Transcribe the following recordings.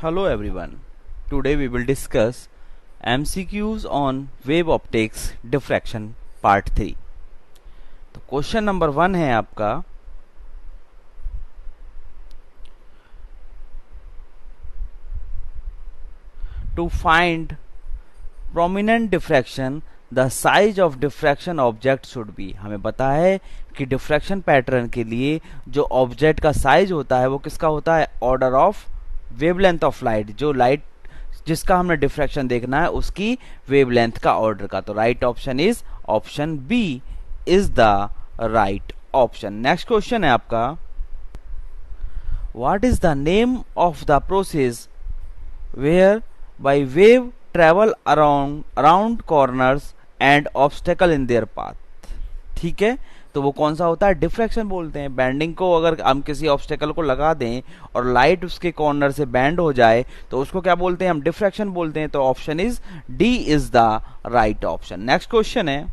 Hello everyone. Today we will discuss MCQs on wave optics diffraction part 3. तो question number 1 है आपका, to find prominent diffraction the size of diffraction object should be. हमें पता है कि diffraction pattern के लिए जो ऑब्जेक्ट का साइज होता है वो किसका होता है, order of wavelength of light, जो लाइट जिसका हमने डिफ्रैक्शन देखना है उसकी वेवलेंथ का ऑर्डर का। तो right option is option B is the right option. Next question है आपका, what is the name of the process whereby wave travel around corners and obstacle in their path. ठीक है, तो वो कौन सा होता है, डिफ्रैक्शन बोलते हैं। बेंडिंग को अगर हम किसी ऑब्स्टेकल को लगा दें और लाइट उसके कॉर्नर से बेंड हो जाए तो उसको क्या बोलते हैं, हम डिफ्रैक्शन बोलते हैं। तो option is D is the right option. Next question है,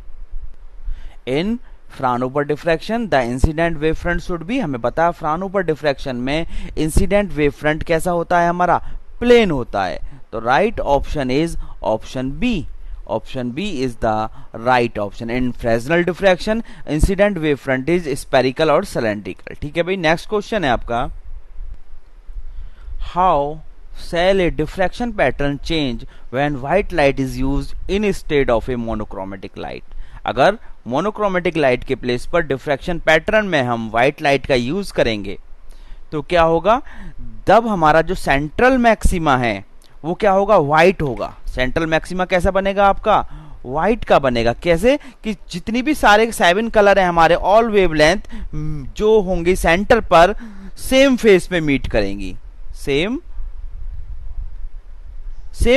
in Fraunhofer diffraction the incident wave front should be. हमें पता है फ्राउनहोफर डिफ्रैक्शन में इंसिडेंट वेव फ्रंट कैसा होता है, हमारा प्लेन होता है। तो right option is option B. Option B is the right option. In Fresnel diffraction incident wave front is spherical और सिलेंड्रिकल। ठीक है भाई, नेक्स्ट क्वेश्चन है आपका, how shell A diffraction pattern change when white light is used instead of a monochromatic light. अगर monochromatic light के place पर diffraction pattern में हम व्हाइट लाइट का यूज करेंगे तो क्या होगा, तब हमारा जो सेंट्रल मैक्सिमा है वो क्या होगा, व्हाइट होगा। सेंट्रल मैक्सिमा कैसा बनेगा आपका, व्हाइट का बनेगा। कैसे कि जितनी भी सारे 7 कलर है हमारे, ऑल वेवलेंथ जो होंगी सेंटर पर सेम फेस में मीट करेंगी, सेम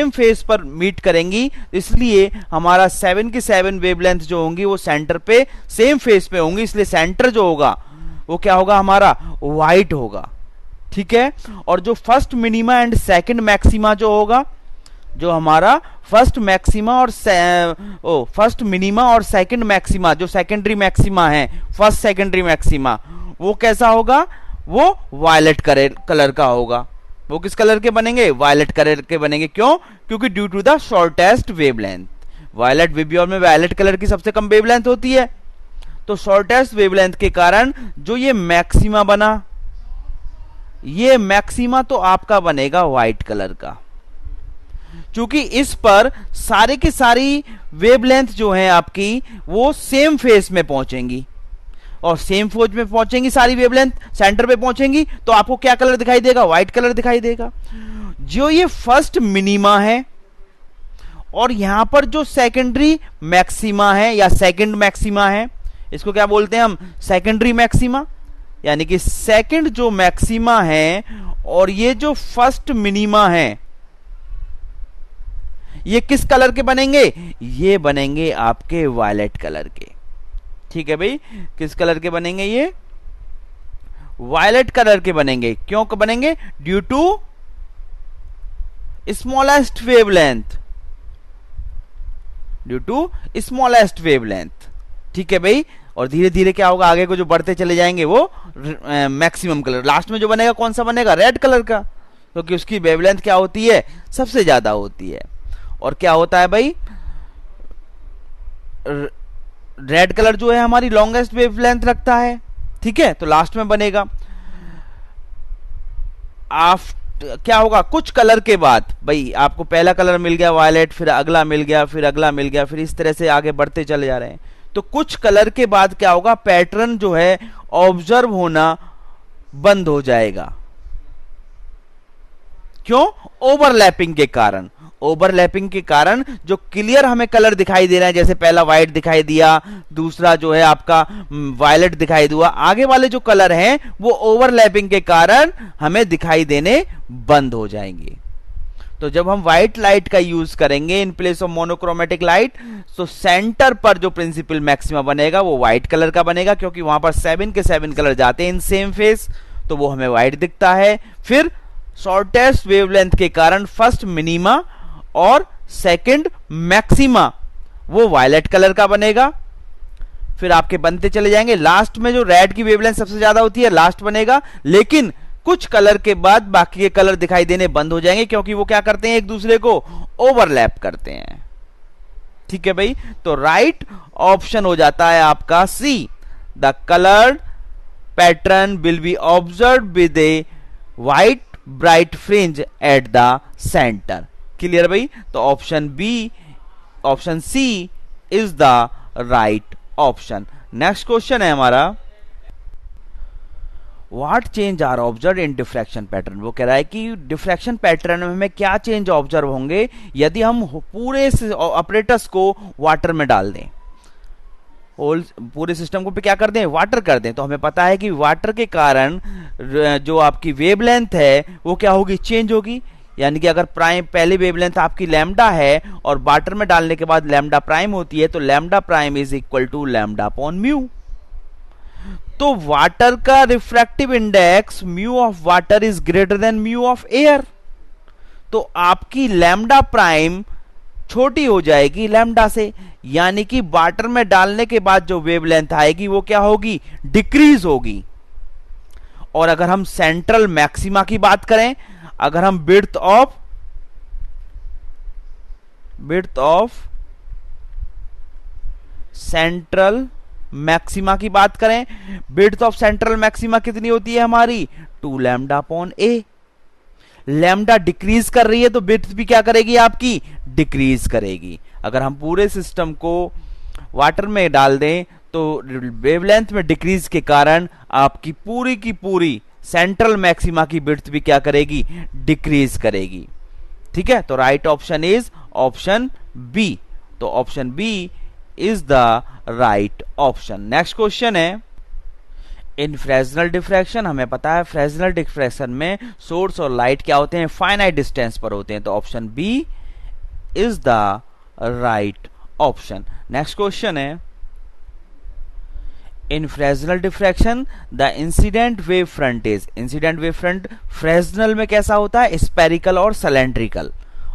फेस पर मीट करेंगी। इसलिए हमारा 7 की 7 वेवलेंथ जो होंगी वो सेंटर पे सेम फेस पे होंगी, इसलिए सेंटर जो होगा वो क्या होगा, हमारा व्हाइट होगा। ठीक है, और जो first minima and second maxima जो होगा, जो हमारा फर्स्ट मैक्सिमा और फर्स्ट मिनिमा और सेकंड मैक्सिमा, जो सेकेंडरी मैक्सिमा है, फर्स्ट सेकेंडरी मैक्सिमा, वो कैसा होगा, वो वायलेट कलर का होगा। वो किस कलर के बनेंगे, वायलेट कलर के बनेंगे। क्यों, क्योंकि due to the shortest wavelength. Violet VIBGYOR में वायलेट कलर की सबसे कम वेवलेंथ होती है, तो शॉर्टेस्ट वेवलेंथ के कारण जो ये मैक्सिमा बना, ये मैक्सिमा तो आपका बनेगा व्हाइट कलर का, क्योंकि इस पर सारे की सारी वेवलेंथ जो है आपकी वो सेम फेस में पहुंचेंगी, और सेम फेज में पहुंचेंगी सारी वेवलेंथ, सेंटर पे पहुंचेंगी, तो आपको क्या कलर दिखाई देगा, व्हाइट कलर दिखाई देगा। जो ये फर्स्ट मिनिमा है और यहां पर जो सेकेंडरी मैक्सिमा है या सेकंड मैक्सिमा है, इसको क्या बोलते हैं हम, सेकेंडरी मैक्सिमा, यानी कि सेकंड जो मैक्सिमा है और ये जो फर्स्ट मिनिमा है, ये किस कलर के बनेंगे, ये बनेंगे आपके वायलेट कलर के। ठीक है भाई, किस कलर के बनेंगे, ये वायलेट कलर के बनेंगे। क्यों बनेंगे, due to smallest wavelength, due to smallest wavelength. ठीक है भाई, और धीरे धीरे क्या होगा, आगे को जो बढ़ते चले जाएंगे वो मैक्सिमम कलर, लास्ट में जो बनेगा कौन सा बनेगा, रेड कलर का, क्योंकि उसकी वेवलेंथ क्या होती है, सबसे ज्यादा होती है। और क्या होता है भाई, रेड कलर जो है हमारी लॉन्गेस्ट वेवलेंथ रखता है। ठीक है, तो लास्ट में बनेगा। क्या होगा, कुछ कलर के बाद भाई आपको पहला कलर मिल गया वायलेट, फिर अगला मिल गया, फिर अगला मिल गया, फिर इस तरह से आगे बढ़ते चले जा रहे हैं। तो कुछ कलर के बाद क्या होगा, पैटर्न जो है ऑब्जर्व होना बंद हो जाएगा। क्यों, ओवरलैपिंग के कारण। ओवरलैपिंग के कारण जो क्लियर हमें कलर दिखाई दे रहा है, जैसे पहला व्हाइट दिखाई दिया, दूसरा जो है आपका वायलेट दिखाई दिया, आगे वाले जो कलर हैं वो ओवरलैपिंग के कारण हमें दिखाई देने बंद हो जाएंगे। तो जब हम व्हाइट लाइट का यूज करेंगे in place of monochromatic light, तो सेंटर पर जो प्रिंसिपल मैक्सिमा बनेगा वो व्हाइट कलर का बनेगा, क्योंकि वहां पर 7 के 7 कलर जाते हैं इन सेम फेस, तो वो हमें व्हाइट दिखता है। फिर शॉर्टेस्ट वेवलेंथ के कारण फर्स्ट मिनिमा और सेकंड मैक्सिमा वो वायलेट कलर का बनेगा। फिर आपके बनते चले जाएंगे, लास्ट में जो रेड की वेवलेंथ सबसे ज्यादा होती है लास्ट बनेगा, लेकिन कुछ कलर के बाद बाकी के कलर दिखाई देने बंद हो जाएंगे, क्योंकि वो क्या करते हैं, एक दूसरे को ओवरलैप करते हैं। ठीक है भाई, तो राइट ऑप्शन हो जाता है आपका C, the coloured pattern will be observe with a white bright fringe at the centre. Clear भाई, तो option B, option C is the right option. Next question है हमारा, what change are observe in diffraction pattern. वो कह रहा है कि diffraction pattern में हमें क्या चेंज ऑब्जर्व होंगे यदि हम पूरे ऑपरेटर्स को वाटर में डाल दें, होल पूरे सिस्टम को पे क्या कर दें, वाटर कर दें। तो हमें पता है कि वाटर के कारण जो आपकी वेवलेंथ है वो क्या होगी, चेंज होगी। यानी कि अगर प्राइम पहली वेवलेंथ आपकी लैम्डा है और वाटर में डालने के बाद लैम्डा प्राइम होती है, तो lambda prime is equal to lambda upon mu. तो वाटर का refractive index mu of water is greater than mu of air, तो आपकी लैम्डा प्राइम छोटी हो जाएगी लैम्डा से, यानी कि वाटर में डालने के बाद जो वेवलेंथ आएगी वो क्या होगी, डिक्रीज होगी। और अगर हम सेंट्रल मैक्सिमा की बात करें, अगर हम विड्थ ऑफ सेंट्रल मैक्सिमा की बात करें, विड्थ ऑफ सेंट्रल मैक्सिमा कितनी होती है हमारी, 2 लैम्डा अपॉन ए। लैम्डा डिक्रीज कर रही है तो विड्थ भी क्या करेगी आपकी, डिक्रीज करेगी। अगर हम पूरे सिस्टम को वाटर में डाल दें तो वेवलेंथ में डिक्रीज के कारण आपकी पूरी की पूरी सेंट्रल मैक्सिमा की विड्थ भी क्या करेगी, डिक्रीज करेगी। ठीक है, तो right option is option B. तो option B is the right option. Next question है, इन फ्रेस्नेल डिफ्रैक्शन, हमें पता है फ्रेस्नेल डिफ्रैक्शन में सोर्स और लाइट क्या होते हैं, फाइनाइट डिस्टेंस पर होते हैं। तो option B is the right option. Next question है, in Fresnel diffraction the incident wave front is, incident wave front Fresnel में कैसा होता है, स्पेरिकल और सिलेंड्रिकल,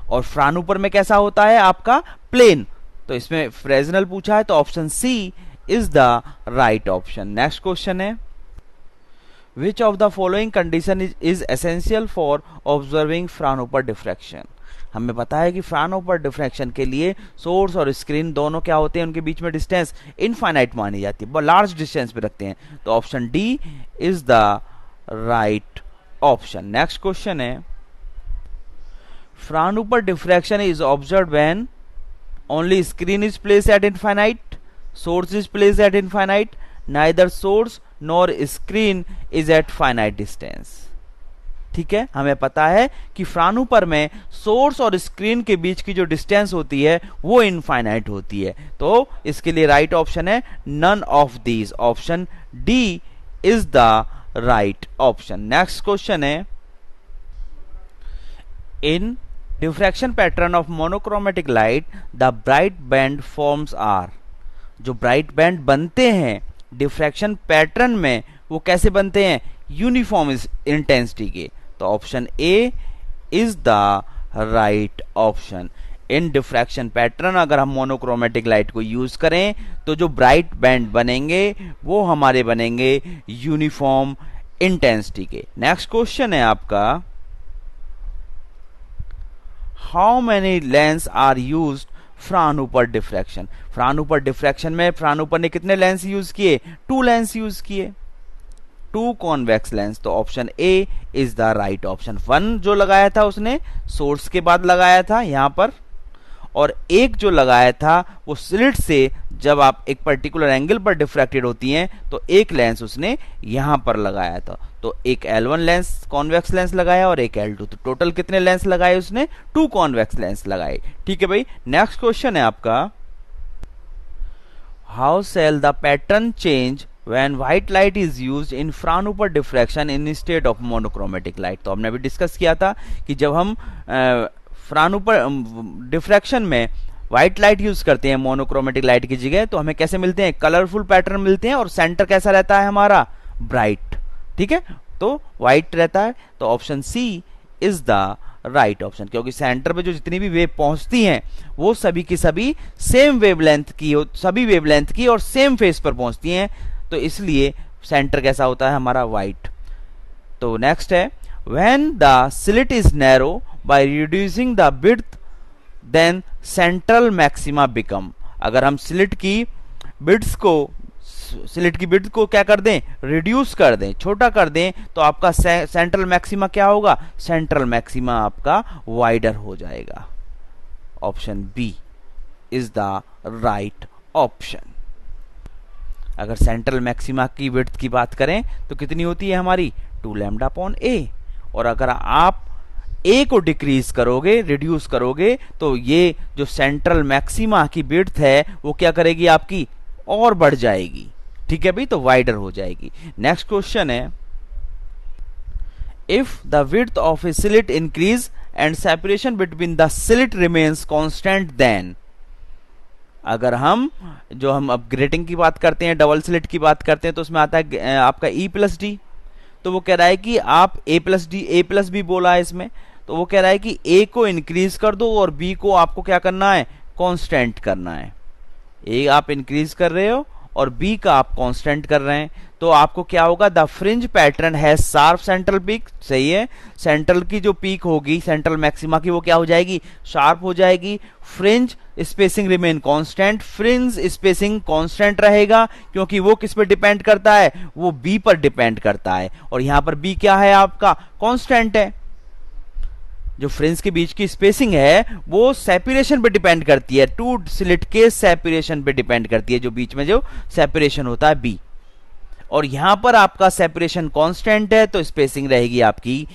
और फ्रानुपर में कैसा होता है आपका, प्लेन। तो इसमें फ्रेस्नेल पूछा है तो option C is the right option. Next question है, which of the following condition is essential for observing Fraunhofer diffraction. हमें पता है कि फ्रानुपर डिफ्रैक्शन के लिए सोर्स और स्क्रीन दोनों क्या होते हैं, उनके बीच में डिस्टेंस इनफाइनाइट मानी जाती है, बहुत लार्ज डिस्टेंस पे रखते हैं। तो option D is the right option. Next question है, Fraunhofer diffraction is observed when only screen is placed at infinite, source is placed at infinite, neither source nor screen is at finite distance। ठीक है, हमें पता है कि फ्रानुपर में source और screen के बीच की जो डिस्टेंस होती है वो इनफाइनाइट होती है। तो इसके लिए राइट ऑप्शन है none of these, option D is the right option. Next question है, in diffraction pattern of monochromatic light the bright band forms are. जो ब्राइट बैंड बनते हैं डिफ्रैक्शन पैटर्न में वो कैसे बनते हैं, यूनिफॉर्म इंटेंसिटी के। तो option A is the right option. In diffraction pattern अगर हम मोनोक्रोमेटिक लाइट को यूज करें तो जो ब्राइट बैंड बनेंगे वो हमारे बनेंगे यूनिफॉर्म इंटेंसिटी के। नेक्स्ट क्वेश्चन है आपका, how many lens are used Fraunhofer diffraction. Fraunhofer diffraction में फ्रानुपर ने कितने लेंस यूज किए, 2 लेंस यूज किए, 2 कॉन्वेक्स लेंस। तो option A is the right option. 1 जो लगाया था उसने सोर्स के बाद लगाया था यहां पर, और एक जो लगाया था वो स्लिट से जब आप एक पर्टिकुलर एंगल पर डिफ्रैक्टेड होती हैं तो एक लेंस उसने यहां पर लगाया था। तो एक L1 लेंस कॉन्वेक्स लेंस लगाया और एक L2, तो टोटल कितने लेंस लगाए उसने, 2 कॉन्वेक्स लेंस लगाए। ठीक है भाई, नेक्स्ट क्वेश्चन है आपका, how shall the pattern change when white light is used in Fraunhofer diffraction instead of monochromatic light. तो हमने अभी डिस्कस किया था कि जब हम फ्रानुपर डिफ्रैक्शन में व्हाइट लाइट यूज करते हैं मोनोक्रोमेटिक लाइट की जगह तो हमें कैसे मिलते हैं, कलरफुल पैटर्न मिलते हैं, और सेंटर कैसा रहता है हमारा, ब्राइट। ठीक है, तो व्हाइट रहता है। तो option C is the right option, क्योंकि सेंटर पे जो जितनी भी वेव पहुंचती हैं वो सभी की सभी सेम वेवलेंथ की, सभी वेवलेंथ की और सेम फेस पर पहुंचती हैं, तो इसलिए सेंटर कैसा होता है हमारा, व्हाइट। तो नेक्स्ट है when the slit is narrow by reducing the width then central maxima become. अगर हम स्लिट की विड्थ को क्या कर दें, रिड्यूस कर दें, छोटा कर दें, तो आपका सेंट्रल मैक्सिमा क्या होगा, सेंट्रल मैक्सिमा आपका वाइडर हो जाएगा। Option B is the right option. अगर सेंट्रल मैक्सिमा की विड्थ की बात करें तो कितनी होती है हमारी 2 लैम्डा अपॉन ए, और अगर आप ए को डिक्रीज करोगे, रिड्यूस करोगे, तो ये जो सेंट्रल मैक्सिमा की विड्थ है वो क्या करेगी, आपकी और बढ़ जाएगी। ठीक है भाई, तो वाइडर हो जाएगी। नेक्स्ट क्वेश्चन है if the width of a slit increase and separation between the slit remains constant then. अगर हम अब ग्रेटिंग की बात करते हैं, डबल स्लिट की बात करते हैं, तो उसमें आता है आपका E प्लस डी। तो वो कह रहा है कि आप A प्लस बी बोला है इसमें, तो वो कह रहा है कि A को इंक्रीज कर दो और B को आपको क्या करना है, कांस्टेंट करना है। A आप इंक्रीज कर रहे हो और B का आप कांस्टेंट कर रहे हैं, तो आपको क्या होगा, the fringe pattern has sharp central peak. सही है, सेंट्रल की जो पीक होगी सेंट्रल मैक्सिमा की वो क्या हो जाएगी, शार्प हो जाएगी। Fringe spacing remain constant, fringe spacing constant रहेगा क्योंकि वो किस पर डिपेंड करता है, वो B पर डिपेंड करता है, और यहां पर B क्या है, आपका कांस्टेंट है। जो फ्रिंज के बीच की स्पेसिंग है वो सेपरेशन पे डिपेंड करती है, टू स्लिट के सेपरेशन पे डिपेंड करती है, जो बीच में जो सेपरेशन होता है B, और यहां पर आपका सेपरेशन कांस्टेंट है, तो स्पेसिंग रहेगी आपकी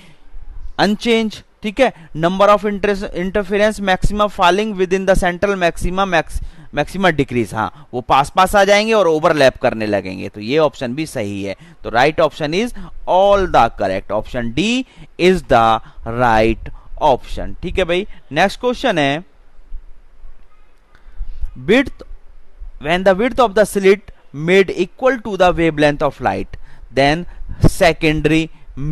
अनचेंज। ठीक है, number of interference maxima falling with in the central maxima decrease, हाँ वो पास आ जाएंगे और ओवरलैप करने लगेंगे, तो ये ऑप्शन भी सही है। तो right option is all the correct, option D is the right option. ठीक है भाई, नेक्स्ट क्वेश्चन है when the width of the slit made equal to the wavelength of light then secondary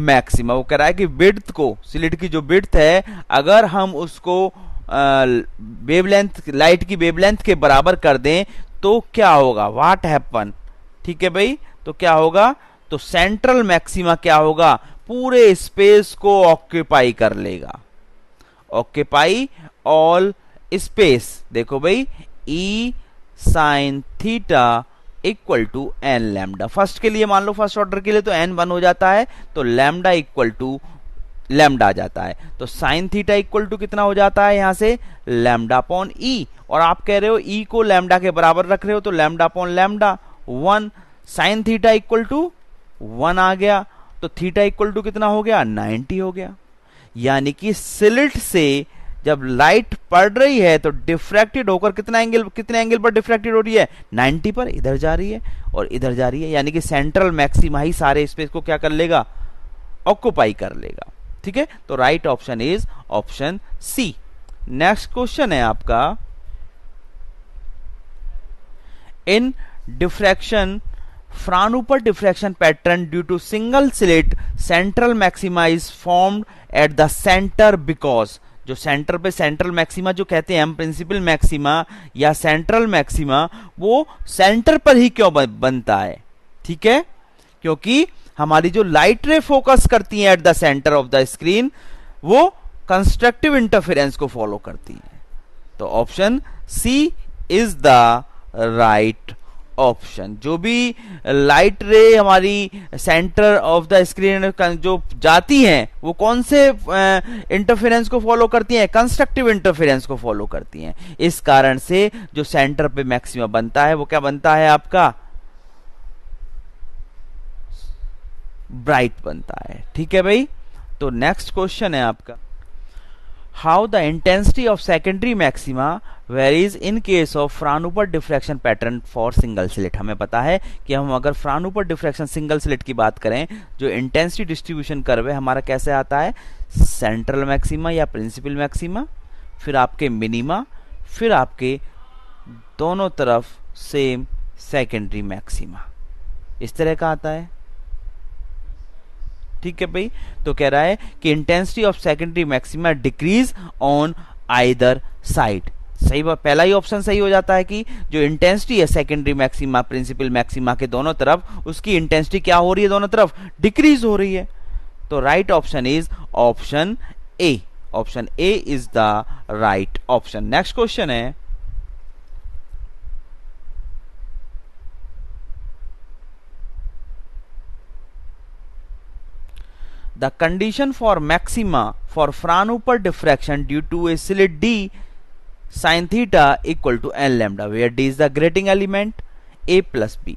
maxima। वो कह रहा है कि विड्थ को, स्लिट की जो विड्थ है, अगर हम उसको वेवलेंथ, लाइट की वेवलेंथ के बराबर कर दें तो क्या होगा, व्हाट हैपन। ठीक है भाई, तो क्या होगा, तो सेंट्रल मैक्सिमा क्या होगा, पूरे स्पेस को ऑक्यूपाई कर लेगा, ऑक्यूपाई ऑल स्पेस। देखो भाई, E sine theta equal to n lambda. First के लिए मान लो, फर्स्ट ऑर्डर के लिए तो n 1 हो जाता है, तो लैम्डा इक्वल टू लैम्डा आ जाता है, तो साइन थीटा इक्वल टू कितना हो जाता है यहां से, लैम्डा अपॉन E, और आप कह रहे हो E को लैम्डा के बराबर रख रहे हो, तो lambda upon lambda 1, sine theta equal to 1 आ गया, तो थीटा इक्वल टू कितना हो गया, 90 हो गया। यानी कि स्लिट से जब लाइट पड़ रही है तो डिफ्रैक्टेड होकर कितने एंगल पर डिफ्रैक्टेड हो रही है, 90 पर, इधर जा रही है और इधर जा रही है, यानी कि सेंट्रल मैक्सिमा ही सारे स्पेस को क्या कर लेगा, ऑक्यूपाई कर लेगा। ठीक है, तो right option is option C. Next question है आपका, in diffraction Fraunhofer diffraction pattern due to single slit central maxima is formed at the centre because. जो सेंटर पे सेंट्रल मैक्सिमा जो कहते हैं हम, प्रिंसिपल मैक्सिमा या सेंट्रल मैक्सिमा, वो सेंटर पर ही क्यों बनता है, ठीक है, क्योंकि हमारी जो लाइट रे फोकस करती है at the centre of the screen, वो कंस्ट्रक्टिव इंटरफेरेंस को फॉलो करती है। तो option C is the right option. जो भी लाइट रे हमारी सेंटर ऑफ द स्क्रीन जो जाती हैं वो कौन से इंटरफेरेंस को फॉलो करती हैं, कंस्ट्रक्टिव इंटरफेरेंस को फॉलो करती हैं। इस कारण से जो सेंटर पे मैक्सिमा बनता है वो क्या बनता है, आपका ब्राइट बनता है। ठीक है भाई, तो नेक्स्ट क्वेश्चन है आपका, how the intensity of secondary maxima varies in case of Fraunhofer diffraction pattern for single slit. हमें पता है कि हम अगर फ्राउनहोफर डिफ्रैक्शन सिंगल स्लिट की बात करें, जो इंटेंसिटी डिस्ट्रीब्यूशन कर्व है हमारा कैसे आता है, सेंट्रल मैक्सिमा या प्रिंसिपल मैक्सिमा, फिर आपके मिनिमा, फिर आपके दोनों तरफ सेम सेकेंडरी मैक्सिमा, इस तरह का आता है। ठीक है भाई, तो कह रहा है कि intensity of secondary maxima decrease on either side. सही बात, पहला ही ऑप्शन सही हो जाता है कि जो इंटेंसिटी है सेकेंडरी मैक्सिमा प्रिंसिपल मैक्सिमा के दोनों तरफ, उसकी इंटेंसिटी क्या हो रही है, दोनों तरफ डिक्रीज हो रही है। तो right option is option A. Option A is the right option. Next question है, the condition for maxima for Fraunhofer diffraction due to a slit d sin theta equal to n lambda, where d is the grating element a plus b.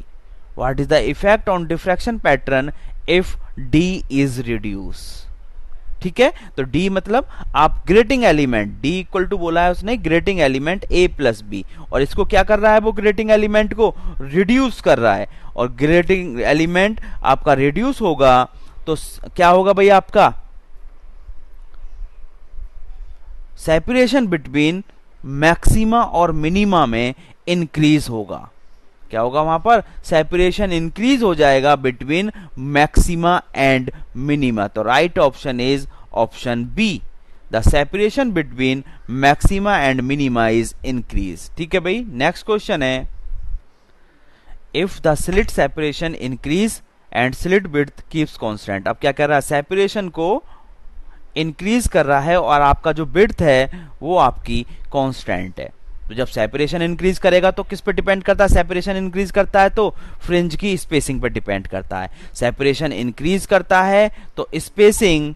What is the effect on diffraction pattern if d is reduced? ठीक है, तो d मतलब आप grating element, d equal to बोला है उसने grating element a plus b, और इसको क्या कर रहा है, वो ग्रेटिंग एलिमेंट को रिड्यूस कर रहा है, और ग्रेटिंग एलिमेंट आपका रिड्यूस होगा तो क्या होगा भाई, आपका सेपरेशन बिटवीन मैक्सिमा और मिनिमा में इंक्रीज होगा। क्या होगा वहां पर, सेपरेशन इंक्रीज हो जाएगा बिटवीन मैक्सिमा एंड मिनिमा। तो right option is option B, the separation between maxima and minima is increase. ठीक है भाई। नेक्स्ट क्वेश्चन है, if the slit separation increase and slit width keeps constant. अब क्या कर रहा है, सेपरेशन को इंक्रीज कर रहा है और आपका जो विड्थ है वो आपकी कांस्टेंट है। तो जब सेपरेशन इंक्रीज करेगा तो किस पे डिपेंड करता है, सेपरेशन इंक्रीज करता है तो फ्रिंज की स्पेसिंग पे डिपेंड करता है। सेपरेशन इंक्रीज करता है तो स्पेसिंग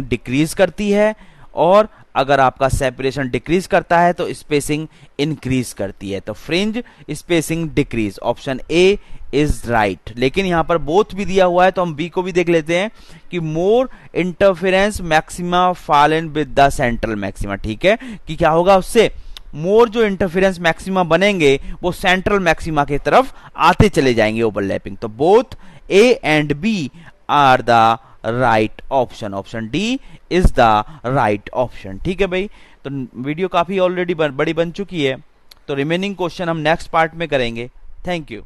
डिक्रीज करती है, और अगर आपका सेपरेशन डिक्रीज करता है तो स्पेसिंग इंक्रीज करती है। तो fringe spacing decrease, option A is right. लेकिन यहां पर बोथ भी दिया हुआ है तो हम बी को भी देख लेते हैं कि more interference maxima fall in with the central maxima. ठीक है, कि क्या होगा, उससे मोर जो इंटरफेरेंस मैक्सिमा बनेंगे वो सेंट्रल मैक्सिमा की तरफ आते चले जाएंगे, ओवरलैपिंग। तो both A and B are the right option, option D is the right option. ठीक है भाई। तो वीडियो काफी ऑलरेडी बड़ी बन चुकी है, तो रिमेनिंग क्वेश्चन हम नेक्स्ट पार्ट में करेंगे। Thank you.